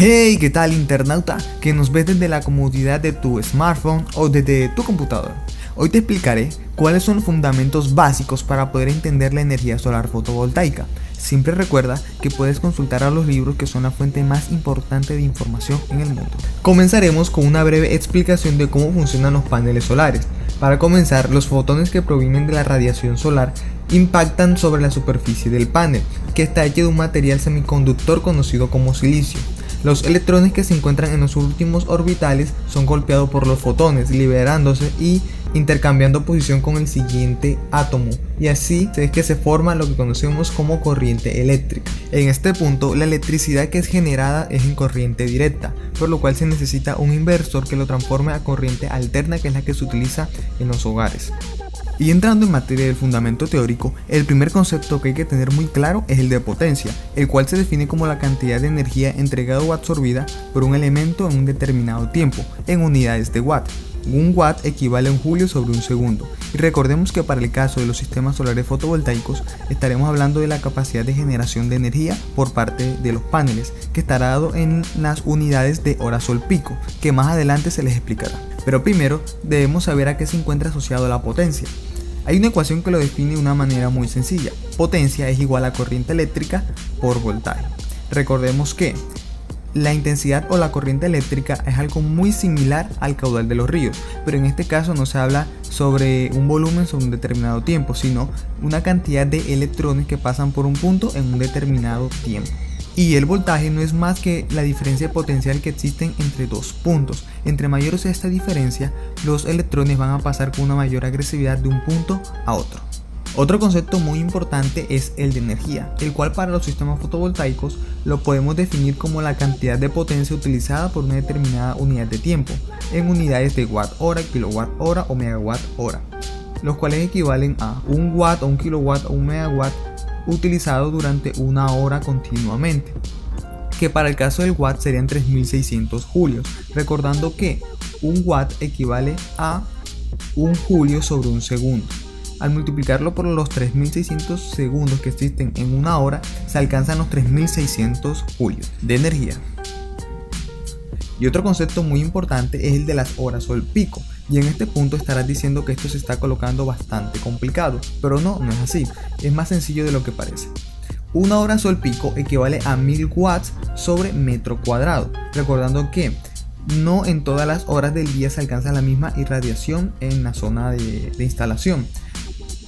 Hey, ¿qué tal internauta? Que nos ves desde la comodidad de tu smartphone o desde tu computadora. Hoy te explicaré cuáles son los fundamentos básicos para poder entender la energía solar fotovoltaica. Siempre recuerda que puedes consultar a los libros, que son la fuente más importante de información en el mundo. Comenzaremos con una breve explicación de cómo funcionan los paneles solares. Para comenzar, los fotones que provienen de la radiación solar impactan sobre la superficie del panel, que está hecho de un material semiconductor conocido como silicio. Los electrones que se encuentran en los últimos orbitales son golpeados por los fotones, liberándose y intercambiando posición con el siguiente átomo, y así es que se forma lo que conocemos como corriente eléctrica. En este punto, la electricidad que es generada es en corriente directa, por lo cual se necesita un inversor que lo transforme a corriente alterna, que es la que se utiliza en los hogares. Y entrando en materia del fundamento teórico, el primer concepto que hay que tener muy claro es el de potencia, el cual se define como la cantidad de energía entregada o absorbida por un elemento en un determinado tiempo, en unidades de watt. Un watt equivale a un julio sobre un segundo. Y recordemos que para el caso de los sistemas solares fotovoltaicos estaremos hablando de la capacidad de generación de energía por parte de los paneles, que estará dado en las unidades de hora sol pico, que más adelante se les explicará. Pero primero debemos saber a qué se encuentra asociado la potencia. Hay una ecuación que lo define de una manera muy sencilla. Potencia es igual a corriente eléctrica por voltaje. Recordemos que la intensidad o la corriente eléctrica es algo muy similar al caudal de los ríos, pero en este caso no se habla sobre un volumen sobre un determinado tiempo, sino una cantidad de electrones que pasan por un punto en un determinado tiempo. Y el voltaje no es más que la diferencia potencial que existen entre dos puntos. Entre mayor sea esta diferencia, los electrones van a pasar con una mayor agresividad de un punto a otro. Otro concepto muy importante es el de energía, el cual para los sistemas fotovoltaicos lo podemos definir como la cantidad de potencia utilizada por una determinada unidad de tiempo, en unidades de watt hora, kilowatt hora o megawatt hora, los cuales equivalen a un watt o un kilowatt o un megawatt utilizado durante una hora continuamente, que para el caso del watt serían 3600 julios, recordando que un watt equivale a un julio sobre un segundo. Al multiplicarlo por los 3600 segundos que existen en una hora, se alcanzan los 3600 julios de energía. Y otro concepto muy importante es el de las horas sol pico. Y en este punto estarás diciendo que esto se está colocando bastante complicado, pero no es así, es más sencillo de lo que parece. Una hora sol pico equivale a 1000 watts sobre metro cuadrado, recordando que no en todas las horas del día se alcanza la misma irradiación en la zona de instalación.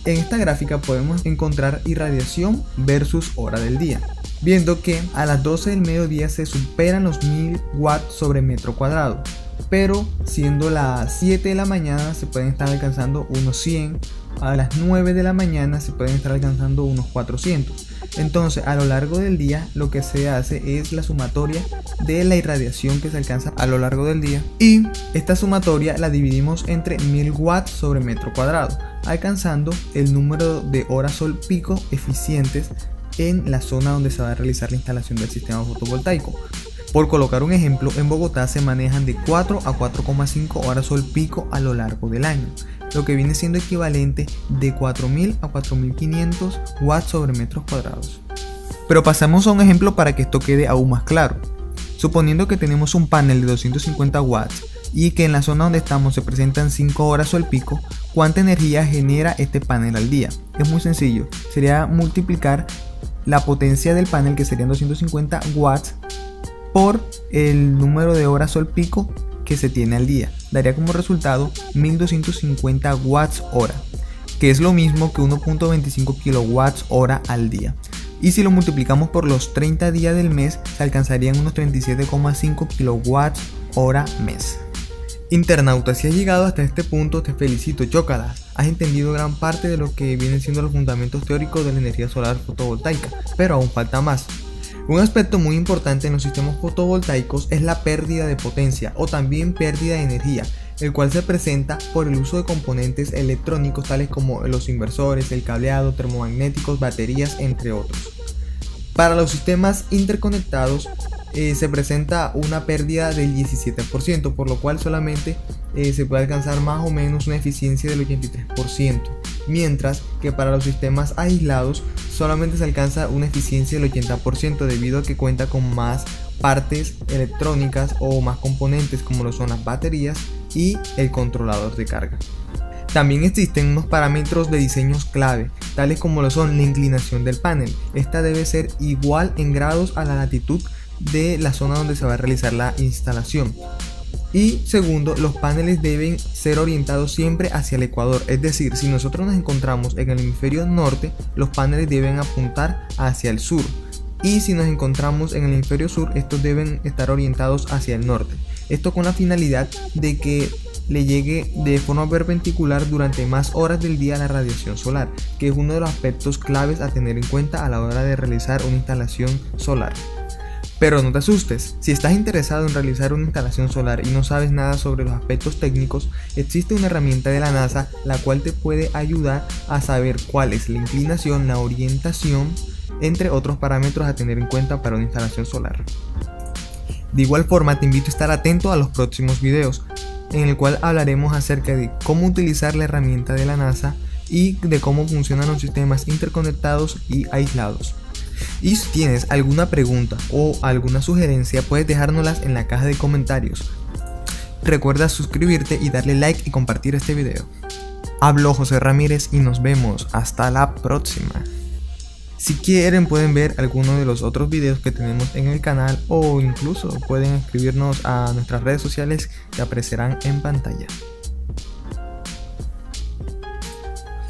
En esta gráfica podemos encontrar irradiación versus hora del día, viendo que a las 12 del mediodía se superan los 1000 watts sobre metro cuadrado, pero siendo las 7 de la mañana se pueden estar alcanzando unos 100, a las 9 de la mañana se pueden estar alcanzando unos 400. Entonces a lo largo del día lo que se hace es la sumatoria de la irradiación que se alcanza a lo largo del día, y esta sumatoria la dividimos entre 1000 watts sobre metro cuadrado, alcanzando el número de horas sol pico eficientes en la zona donde se va a realizar la instalación del sistema fotovoltaico. Por colocar un ejemplo, en Bogotá se manejan de 4 a 4,5 horas sol pico a lo largo del año, lo que viene siendo equivalente de 4000 a 4500 watts sobre metros cuadrados. Pero pasamos a un ejemplo para que esto quede aún más claro. Suponiendo que tenemos un panel de 250 watts y que en la zona donde estamos se presentan 5 horas sol pico, ¿cuánta energía genera este panel al día? Es muy sencillo, sería multiplicar la potencia del panel, que serían 250 watts, por el número de horas sol pico que se tiene al día. Daría como resultado 1250 watts hora, que es lo mismo que 1.25 kilowatts hora al día. Y si lo multiplicamos por los 30 días del mes, se alcanzarían unos 37,5 kilowatts hora mes. Internauta, si has llegado hasta este punto, te felicito, chócalas. Has entendido gran parte de lo que vienen siendo los fundamentos teóricos de la energía solar fotovoltaica, pero aún falta más. Un aspecto muy importante en los sistemas fotovoltaicos es la pérdida de potencia o también pérdida de energía, el cual se presenta por el uso de componentes electrónicos tales como los inversores, el cableado, termomagnéticos, baterías, entre otros. Para los sistemas interconectados se presenta una pérdida del 17%, por lo cual solamente se puede alcanzar más o menos una eficiencia del 83%, mientras que para los sistemas aislados solamente se alcanza una eficiencia del 80% debido a que cuenta con más partes electrónicas o más componentes como lo son las baterías y el controlador de carga. También existen unos parámetros de diseños clave, tales como lo son la inclinación del panel. Esta debe ser igual en grados a la latitud de la zona donde se va a realizar la instalación. Y segundo, los paneles deben ser orientados siempre hacia el ecuador, es decir, si nosotros nos encontramos en el hemisferio norte, los paneles deben apuntar hacia el sur. Y si nos encontramos en el hemisferio sur, estos deben estar orientados hacia el norte. Esto con la finalidad de que le llegue de forma perpendicular durante más horas del día la radiación solar, que es uno de los aspectos claves a tener en cuenta a la hora de realizar una instalación solar. Pero no te asustes, si estás interesado en realizar una instalación solar y no sabes nada sobre los aspectos técnicos, existe una herramienta de la NASA la cual te puede ayudar a saber cuál es la inclinación, la orientación, entre otros parámetros a tener en cuenta para una instalación solar. De igual forma te invito a estar atento a los próximos videos, en el cual hablaremos acerca de cómo utilizar la herramienta de la NASA y de cómo funcionan los sistemas interconectados y aislados. Y si tienes alguna pregunta o alguna sugerencia, puedes dejárnoslas en la caja de comentarios. Recuerda suscribirte y darle like y compartir este video. Hablo José Ramírez y nos vemos hasta la próxima. Si quieren pueden ver algunos de los otros videos que tenemos en el canal o incluso pueden escribirnos a nuestras redes sociales que aparecerán en pantalla.